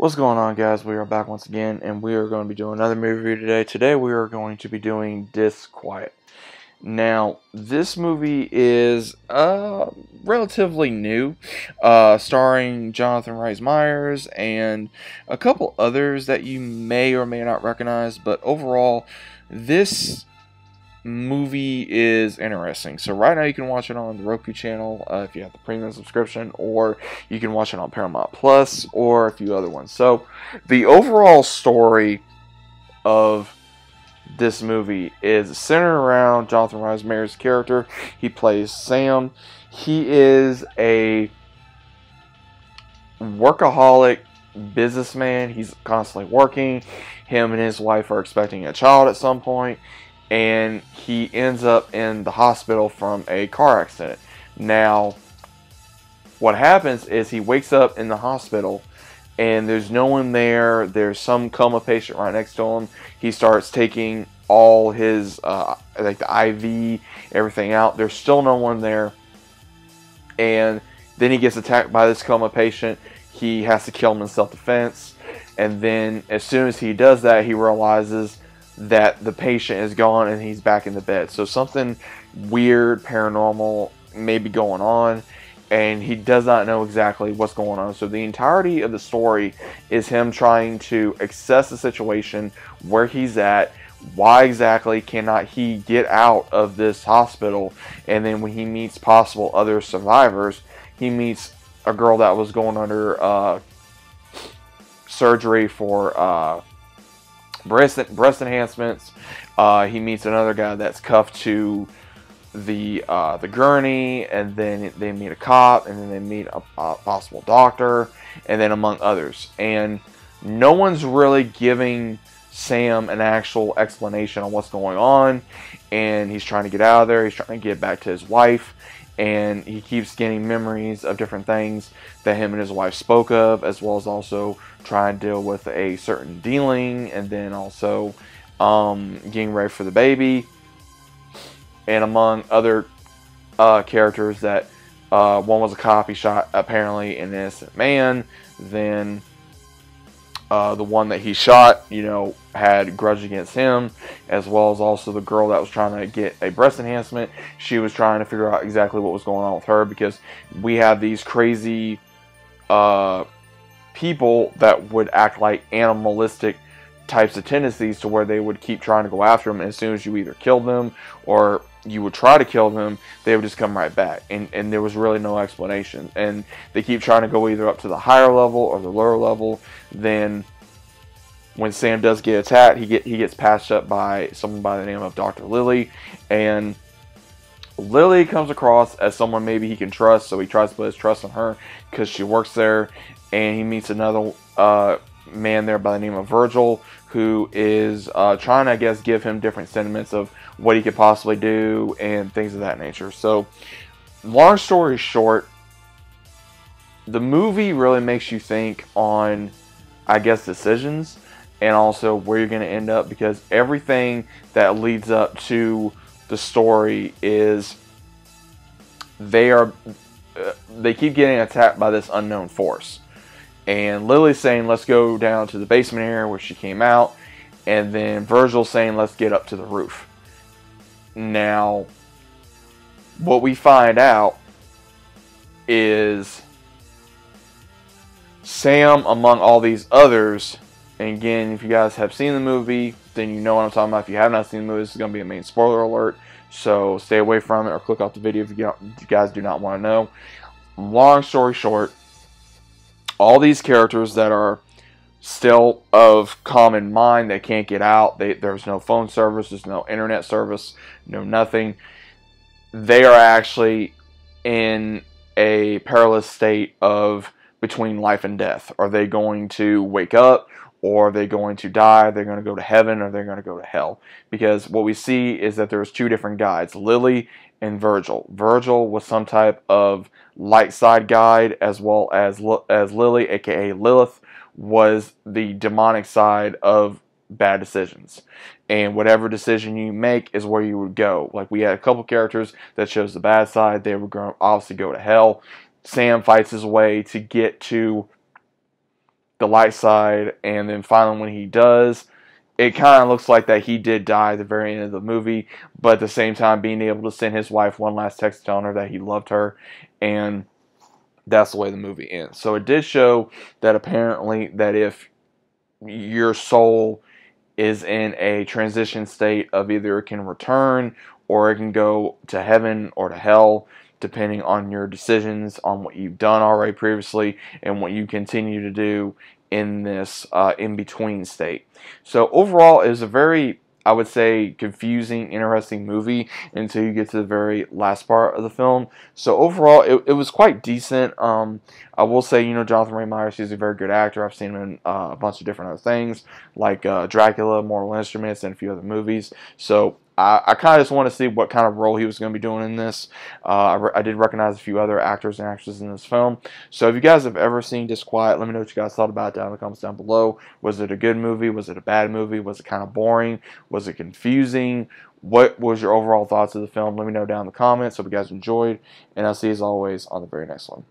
What's going on, guys? We are back once again, and we are going to be doing another movie review today. Today we are going to be doing Disquiet. Now, this movie is relatively new, starring Jonathan Rhys Meyers and a couple others that you may or may not recognize, but overall, this movie is interesting. So right now you can watch it on the Roku channel if you have the premium subscription, or you can watch it on Paramount Plus or a few other ones. So the overall story of this movie is centered around Jonathan Rhys Meyers' character. He plays Sam. He is a workaholic businessman. He's constantly working. Him and his wife are expecting a child at some point, and he ends up in the hospital from a car accident. Now, what happens is he wakes up in the hospital and there's no one there. There's some coma patient right next to him. He starts taking all his like the IV, everything out. There's still no one there, and then he gets attacked by this coma patient. He has to kill him in self-defense, and then as soon as he does that, he realizes that the patient is gone and he's back in the bed. So something weird, paranormal may be going on, and he does not know exactly what's going on. So the entirety of the story is him trying to assess the situation, where he's at, why exactly cannot he get out of this hospital, and then when he meets possible other survivors, he meets a girl that was going under surgery for breast enhancements. He meets another guy that's cuffed to the gurney, and then they meet a cop, and then they meet a possible doctor, and then among others. And no one's really giving Sam an actual explanation on what's going on, and he's trying to get out of there. He's trying to get back to his wife, and he keeps getting memories of different things that him and his wife spoke of, as well as also trying to deal with a certain dealing, and then also getting ready for the baby, and among other characters that one was a cop. He shot apparently an innocent man. Then the one that he shot, had a grudge against him, as well as also the girl that was trying to get a breast enhancement. She was trying to figure out exactly what was going on with her, because we have these crazy people that would act like animalistic types of tendencies, to where they would keep trying to go after them, and as soon as you either killed them or you would try to kill them, they would just come right back, and there was really no explanation. And they keep trying to go either up to the higher level or the lower level. Then when Sam does get attacked, he gets patched up by someone by the name of Dr. Lily, and Lily comes across as someone maybe he can trust, so he tries to put his trust in her because she works there. And he meets another man there by the name of Virgil, who is trying to, I guess, give him different sentiments of what he could possibly do and things of that nature. So, long story short, the movie really makes you think on, I guess, decisions, and also where you're going to end up, because everything that leads up to the story is they keep getting attacked by this unknown force. And Lily's saying, let's go down to the basement area where she came out. And then Virgil's saying, let's get up to the roof. Now, what we find out is Sam, among all these others, and again, if you guys have seen the movie, then you know what I'm talking about. If you have not seen the movie, this is going to be a main spoiler alert. So stay away from it, or click off the video if you guys do not want to know. Long story short, all these characters that are still of common mind, they can't get out. There's no phone service, there's no internet service, no nothing. They are actually in a perilous state of between life and death. Are they going to wake up, or are they going to die? They're going to go to heaven, or they're going to go to hell. Because what we see is that there's two different guides, Lily and Virgil. Virgil was some type of light side guide, as well as Lily, aka Lilith, was the demonic side of bad decisions. And whatever decision you make is where you would go. Like, we had a couple characters that chose the bad side. They were going to obviously go to hell. Sam fights his way to get to the light side, and then finally when he does, it kind of looks like that he did die at the very end of the movie, but at the same time being able to send his wife one last text telling her that he loved her, and that's the way the movie ends. So it did show that apparently that if your soul is in a transition state of either it can return or it can go to heaven or to hell, depending on your decisions on what you've done already previously and what you continue to do in this in-between state. So overall, it was a very, I would say, confusing, interesting movie until you get to the very last part of the film. So overall, it was quite decent. I will say, Jonathan Ray Myers, he's a very good actor. I've seen him in a bunch of different other things, like Dracula, Mortal Instruments, and a few other movies. So I kind of just want to see what kind of role he was going to be doing in this. I did recognize a few other actors and actresses in this film. So if you guys have ever seen Disquiet, let me know what you guys thought about it down in the comments down below. Was it a good movie? Was it a bad movie? Was it kind of boring? Was it confusing? What was your overall thoughts of the film? Let me know down in the comments. Hope you guys enjoyed, and I'll see you as always on the very next one.